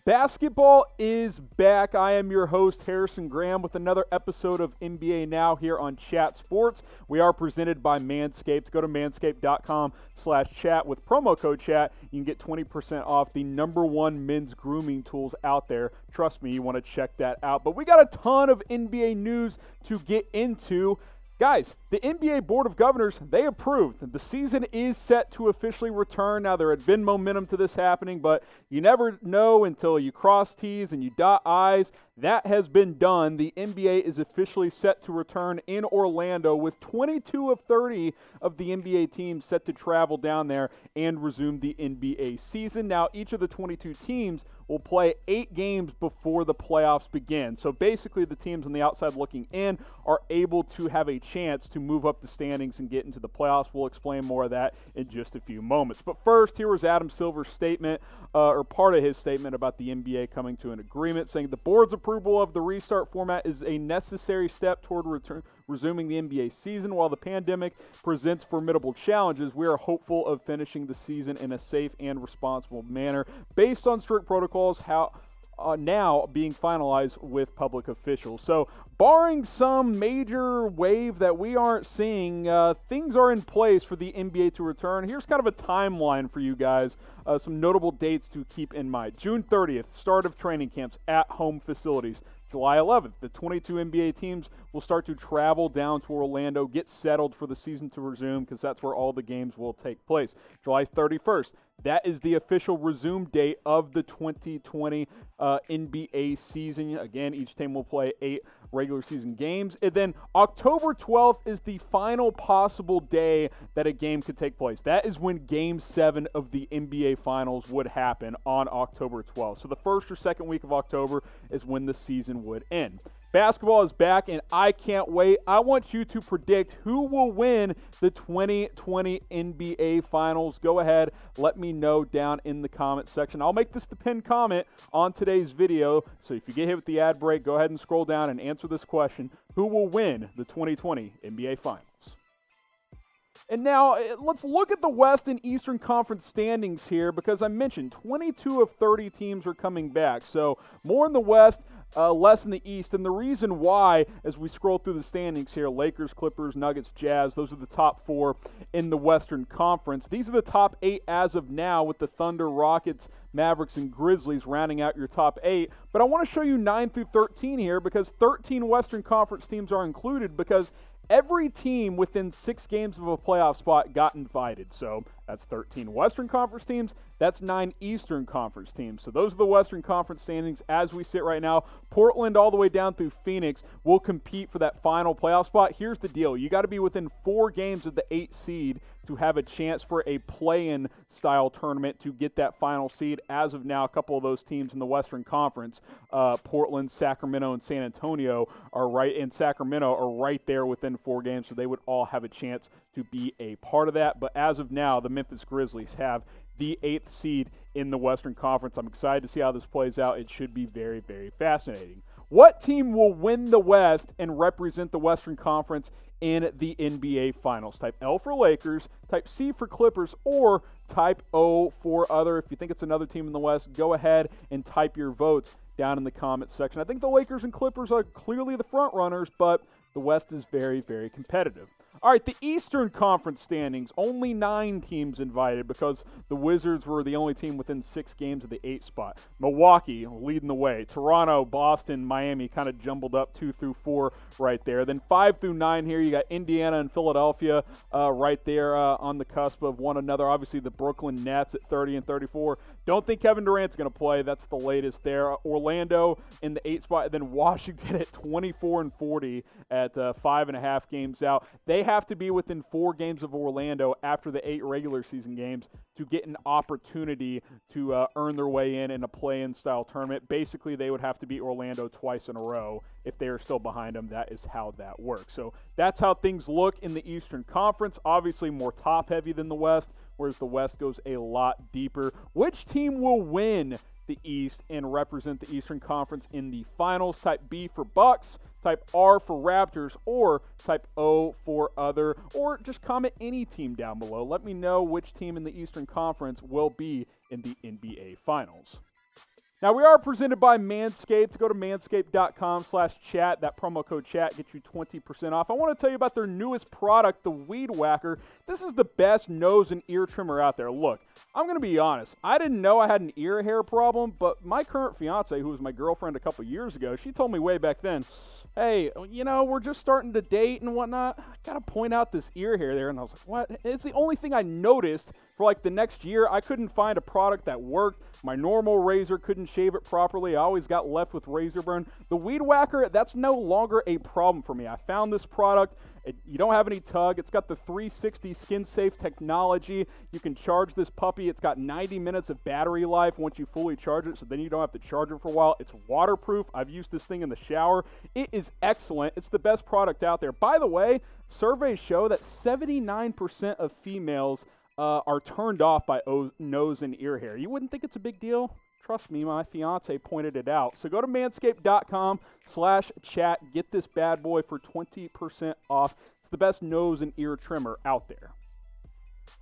Basketball is back. I am your host, Harrison Graham, with another episode of NBA Now here on Chat Sports. We are presented by Manscaped. Go to manscaped.com/chat with promo code chat. You can get 20% off the #1 men's grooming tools out there. Trust me, you want to check that out. But we got a ton of NBA news to get into. Guys, the NBA Board of Governors, they approved. The season is set to officially return. Now, there had been momentum to this happening, but you never know until you cross T's and you dot I's. That has been done. The NBA is officially set to return in Orlando, with 22 of 30 of the NBA teams set to travel down there and resume the NBA season. Now, each of the 22 teams will play 8 games before the playoffs begin. So basically, the teams on the outside looking in are able to have a chance to move up the standings and get into the playoffs. We'll explain more of that in just a few moments. But first, here was Adam Silver's statement, or part of his statement, about the NBA coming to an agreement, saying the board's approval of the restart format is a necessary step toward resuming the NBA season. While the pandemic presents formidable challenges, we are hopeful of finishing the season in a safe and responsible manner based on strict protocols now being finalized with public officials. So, barring some major wave that we aren't seeing, things are in place for the NBA to return. Here's kind of a timeline for you guys, some notable dates to keep in mind. June 30th, start of training camps at home facilities. July 11th, the 22 NBA teams will start to travel down to Orlando, get settled for the season to resume, because that's where all the games will take place. July 31st, that is the official resume date of the 2020 NBA season. Again, each team will play 8 regular season games. And then October 12th is the final possible day that a game could take place. That is when Game 7 of the NBA Finals would happen on October 12th. So the first or second week of October is when the season would end. Basketball is back, and I can't wait. I want you to predict who will win the 2020 NBA Finals. Go ahead, let me know down in the comment section. I'll make this the pinned comment on today's video, so if you get hit with the ad break, go ahead and scroll down and answer this question. Who will win the 2020 NBA Finals? And now, let's look at the West and Eastern Conference standings here, because I mentioned 22 of 30 teams are coming back. So more in the West, less in the East. And the reason why, as we scroll through the standings here, Lakers, Clippers, Nuggets, Jazz, those are the top 4 in the Western Conference. These are the top 8 as of now, with the Thunder, Rockets, Mavericks, and Grizzlies rounding out your top 8. But I want to show you 9 through 13 here, because 13 Western Conference teams are included, because every team within 6 games of a playoff spot got invited. So that's 13 Western Conference teams. That's 9 Eastern Conference teams. So those are the Western Conference standings as we sit right now. Portland all the way down through Phoenix will compete for that final playoff spot. Here's the deal. You got to be within 4 games of the 8th seed to have a chance for a play-in style tournament to get that final seed. As of now, a couple of those teams in the Western Conference, Portland, Sacramento, and San Antonio are right there within 4 games, so they would all have a chance to be a part of that. But as of now, the Memphis Grizzlies have the 8th seed in the Western Conference. I'm excited to see how this plays out. It should be very, very fascinating. What team will win the West and represent the Western Conference in the NBA Finals? Type L for Lakers, type C for Clippers, or type O for other. If you think it's another team in the West, go ahead and type your votes down in the comments section. I think the Lakers and Clippers are clearly the front runners, but the West is very, very competitive. All right, the Eastern Conference standings, only 9 teams invited, because the Wizards were the only team within 6 games of the 8th spot. Milwaukee leading the way. Toronto, Boston, Miami kind of jumbled up 2 through 4 right there. Then 5 through 9 here, you got Indiana and Philadelphia right there on the cusp of one another. Obviously, the Brooklyn Nets at 30 and 34. Don't think Kevin Durant's going to play. That's the latest there. Orlando in the 8th spot, and then Washington at 24 and 40 at 5.5 games out. They have to be within 4 games of Orlando after the 8 regular season games to get an opportunity to earn their way in a play-in style tournament. Basically, they would have to beat Orlando twice in a row. If they are still behind them, that is how that works. So that's how things look in the Eastern Conference. Obviously, more top-heavy than the West, whereas the West goes a lot deeper. Which team will win the East and represent the Eastern Conference in the finals? Type B for Bucks, type R for Raptors, or type O for other, or just comment any team down below. Let me know which team in the Eastern Conference will be in the NBA Finals. Now, we are presented by Manscaped. Go to manscaped.com/chat. That promo code chat gets you 20% off. I want to tell you about their newest product, the Weed Whacker. This is the best nose and ear trimmer out there. Look, I'm going to be honest. I didn't know I had an ear hair problem, but my current fiance, who was my girlfriend a couple years ago, she told me way back then, hey, we're just starting to date and whatnot. I got to point out this ear hair there. And I was like, what? It's the only thing I noticed for like the next year. I couldn't find a product that worked. My normal razor couldn't shave it properly. I always got left with razor burn. The Weed Whacker, that's no longer a problem for me. I found this product. You don't have any tug. It's got the 360 skin-safe technology. You can charge this puppy. It's got 90 minutes of battery life once you fully charge it, so then you don't have to charge it for a while. It's waterproof. I've used this thing in the shower. It is excellent. It's the best product out there. By the way, surveys show that 79% of females are turned off by nose and ear hair. You wouldn't think it's a big deal? Trust me, my fiance pointed it out. So go to manscaped.com/chat. Get this bad boy for 20% off. It's the best nose and ear trimmer out there.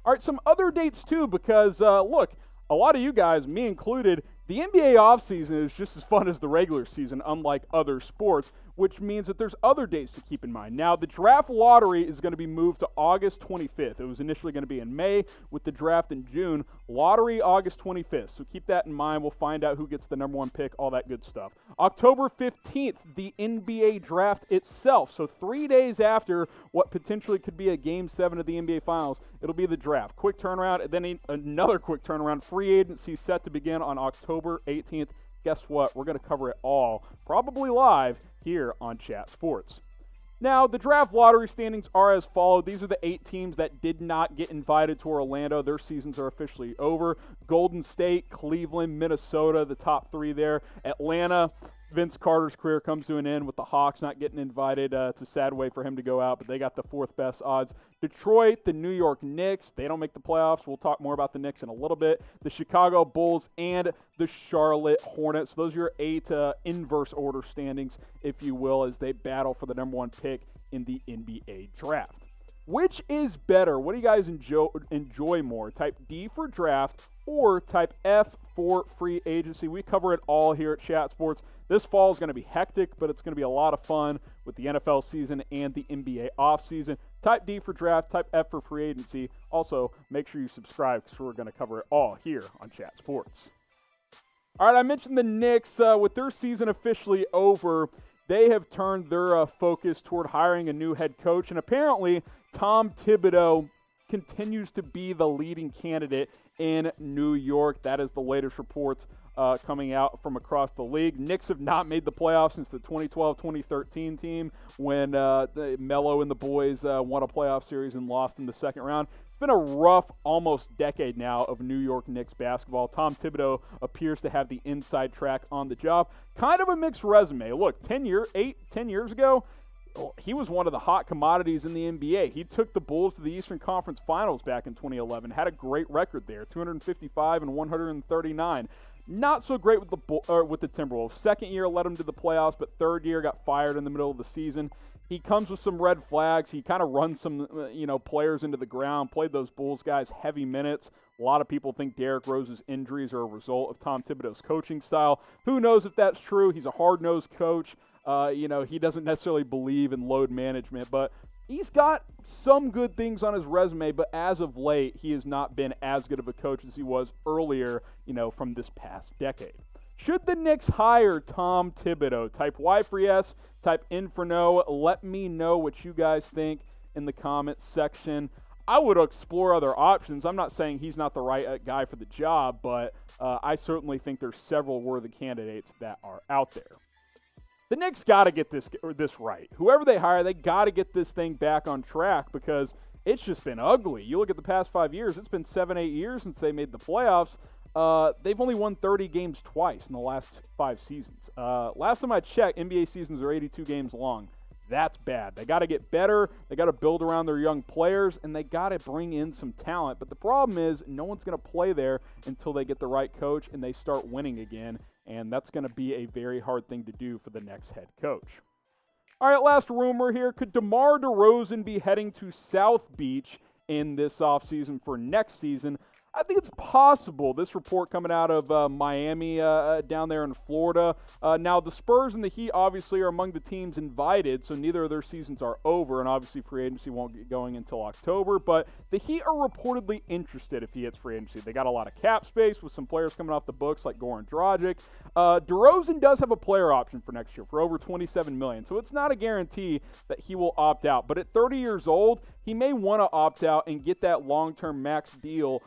All right, some other dates too, because look, a lot of you guys, me included, the NBA offseason is just as fun as the regular season, unlike other sports, which means that there's other dates to keep in mind. Now, the draft lottery is going to be moved to August 25th. It was initially going to be in May with the draft in June. Lottery, August 25th. So keep that in mind. We'll find out who gets the number one pick, all that good stuff. October 15th, the NBA draft itself. So 3 days after what potentially could be a Game 7 of the NBA Finals, it'll be the draft. Quick turnaround, and then another quick turnaround. Free agency set to begin on October 18th. Guess what? We're going to cover it all, probably live, here on Chat Sports. Now, the draft lottery standings are as followed. These are the 8 teams that did not get invited to Orlando. Their seasons are officially over. Golden State, Cleveland, Minnesota, the top 3 there. Atlanta, Vince Carter's career comes to an end with the Hawks not getting invited. It's a sad way for him to go out, but they got the 4th best odds. Detroit, the New York Knicks, they don't make the playoffs. We'll talk more about the Knicks in a little bit. The Chicago Bulls and the Charlotte Hornets. Those are your 8 inverse order standings, if you will, as they battle for the number 1 pick in the NBA draft. Which is better? What do you guys enjoy more? Type D for draft or type F for free agency? We cover it all here at Chat Sports. This fall is going to be hectic, but it's going to be a lot of fun with the NFL season and the NBA offseason. Type D for draft, type F for free agency. Also, make sure you subscribe because we're going to cover it all here on Chat Sports. All right, I mentioned the Knicks. With their season officially over, they have turned their focus toward hiring a new head coach, and apparently Tom Thibodeau continues to be the leading candidate in New York. That is the latest reports coming out from across the league. Knicks have not made the playoffs since the 2012-2013 team when Melo and the boys won a playoff series and lost in the second round. It's been a rough almost decade now of New York Knicks basketball. Tom Thibodeau appears to have the inside track on the job. Kind of a mixed resume. Look, 10 years ago, he was one of the hot commodities in the NBA. He took the Bulls to the Eastern Conference Finals back in 2011. Had a great record there, 255 and 139. Not so great with the Timberwolves. Second year led him to the playoffs, but third year got fired in the middle of the season. He comes with some red flags. He kind of runs some players into the ground, played those Bulls guys heavy minutes. A lot of people think Derrick Rose's injuries are a result of Tom Thibodeau's coaching style. Who knows if that's true? He's a hard-nosed coach. He doesn't necessarily believe in load management, but he's got some good things on his resume, but as of late, he has not been as good of a coach as he was earlier, from this past decade. Should the Knicks hire Tom Thibodeau? Type Y for yes, type N for no. Let me know what you guys think in the comments section. I would explore other options. I'm not saying he's not the right guy for the job, but I certainly think there's several worthy candidates that are out there. The Knicks got to get this right. Whoever they hire, they got to get this thing back on track because it's just been ugly. You look at the past 5 years, it's been 7-8 years since they made the playoffs. They've only won 30 games twice in the last 5 seasons. Last time I checked, NBA seasons are 82 games long. That's bad. They got to get better. They got to build around their young players, and they got to bring in some talent. But the problem is no one's going to play there until they get the right coach and they start winning again, and that's going to be a very hard thing to do for the next head coach. All right, last rumor here. Could DeMar DeRozan be heading to South Beach in this offseason for next season? I think it's possible. This report coming out of Miami down there in Florida. Now, the Spurs and the Heat obviously are among the teams invited, so neither of their seasons are over, and obviously free agency won't get going until October. But the Heat are reportedly interested if he hits free agency. They got a lot of cap space with some players coming off the books like Goran Dragic. DeRozan does have a player option for next year for over $27 million, so it's not a guarantee that he will opt out. But at 30 years old, he may want to opt out and get that long-term max deal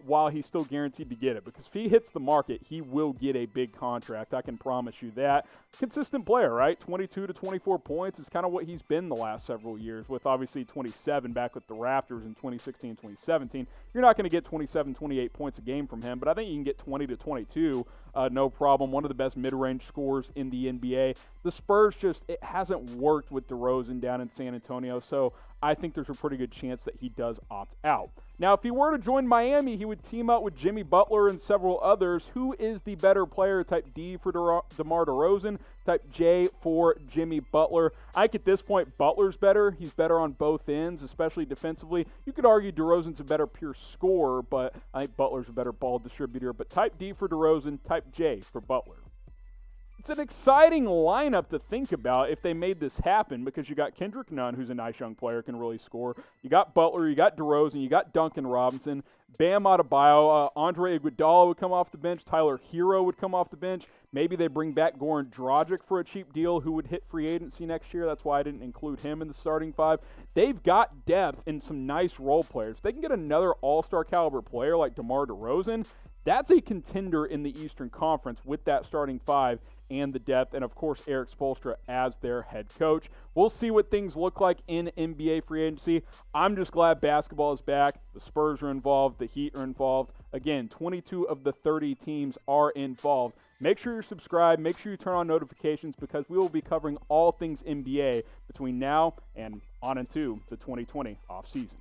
while he's still guaranteed to get it. Because if he hits the market, he will get a big contract. I can promise you that. Consistent player, right? 22 to 24 points is kind of what he's been the last several years, with obviously 27 back with the Raptors in 2016 and 2017. You're not going to get 27, 28 points a game from him, but I think you can get 20 to 22, no problem. One of the best mid-range scorers in the NBA. The Spurs it hasn't worked with DeRozan down in San Antonio, so I think there's a pretty good chance that he does opt out. Now, if he were to join Miami, he would team up with Jimmy Butler and several others. Who is the better player? Type D for DeMar DeRozan, type J for Jimmy Butler. I think at this point, Butler's better. He's better on both ends, especially defensively. You could argue DeRozan's a better pure scorer, but I think Butler's a better ball distributor. But type D for DeRozan, type J for Butler. It's an exciting lineup to think about if they made this happen, because you got Kendrick Nunn, who's a nice young player, can really score. You got Butler, you got DeRozan, you got Duncan Robinson, Bam Adebayo, Andre Iguodala would come off the bench, Tyler Hero would come off the bench. Maybe they bring back Goran Dragic for a cheap deal, who would hit free agency next year. That's why I didn't include him in the starting five. They've got depth and some nice role players. They can get another all-star caliber player like DeMar DeRozan. That's a contender in the Eastern Conference with that starting five and the depth, and of course Eric Spoelstra as their head coach. We'll see what things look like in NBA free agency. I'm just glad basketball is back. The Spurs are involved. The Heat are involved. Again, 22 of the 30 teams are involved. Make sure you're subscribed. Make sure you turn on notifications, because we will be covering all things NBA between now and on into the 2020 offseason.